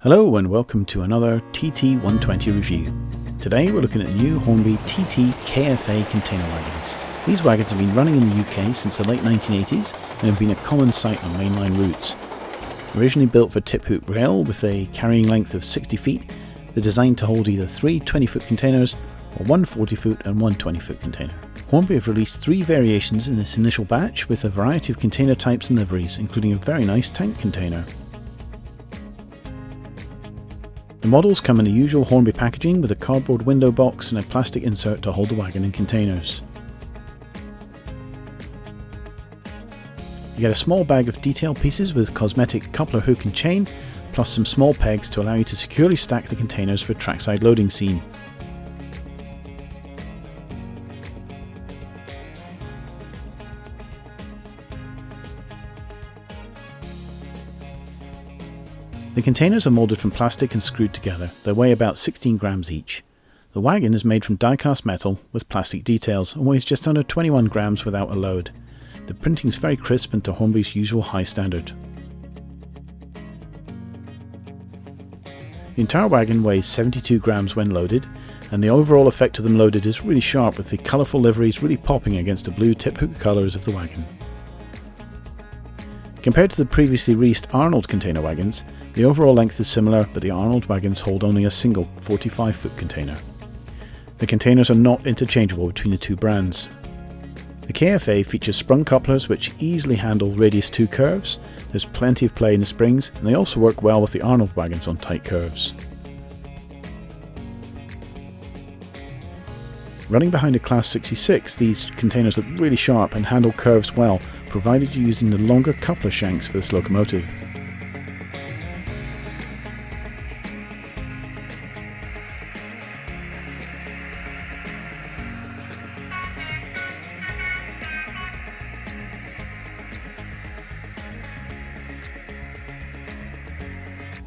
Hello and welcome to another TT120 review. Today we're looking at the new Hornby TT KFA container wagons. These wagons have been running in the UK since the late 1980s and have been a common sight on mainline routes. Originally built for tip hook rail with a carrying length of 60 feet, they're designed to hold either 3 20-foot containers or one 40-foot and one 20-foot container. Hornby have released 3 variations in this initial batch with a variety of container types and liveries, including a very nice tank container. The models come in the usual Hornby packaging with a cardboard window box and a plastic insert to hold the wagon in containers. You get a small bag of detail pieces with cosmetic coupler hook and chain, plus some small pegs to allow you to securely stack the containers for trackside loading scene. The containers are moulded from plastic and screwed together. They weigh about 16 grams each. The wagon is made from die-cast metal with plastic details and weighs just under 21 grams without a load. The printing is very crisp and to Hornby's usual high standard. The entire wagon weighs 72 grams when loaded, and the overall effect of them loaded is really sharp, with the colourful liveries really popping against the blue tip hook colours of the wagon. Compared to the previously released Arnold container wagons, the overall length is similar, but the Arnold wagons hold only a single 45-foot container. The containers are not interchangeable between the two brands. The KFA features sprung couplers which easily handle radius 2 curves. There's plenty of play in the springs, and they also work well with the Arnold wagons on tight curves. Running behind a Class 66, these containers look really sharp and handle curves well, provided you're using the longer coupler shanks for this locomotive.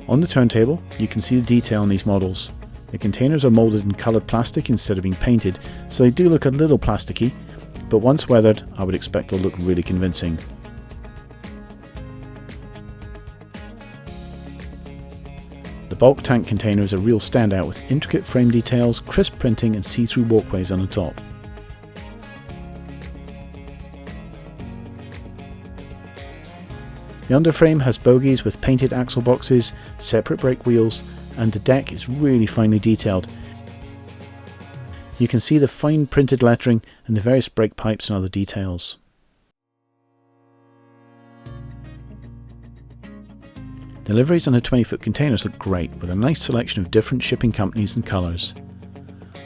On the turntable, you can see the detail in these models. The containers are moulded in coloured plastic instead of being painted, so they do look a little plasticky, but once weathered, I would expect they'll look really convincing. The bulk tank container is a real standout with intricate frame details, crisp printing and see-through walkways on the top. The underframe has bogies with painted axle boxes, separate brake wheels, and the deck is really finely detailed. You can see the fine printed lettering and the various brake pipes and other details. The liveries on the 20-foot containers look great, with a nice selection of different shipping companies and colours.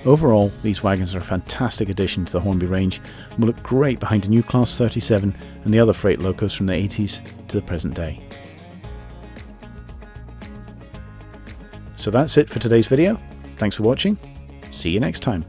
Overall, these wagons are a fantastic addition to the Hornby range and will look great behind a new Class 37 and the other freight locos from the 80s to the present day. So that's it for today's video. Thanks for watching. See you next time.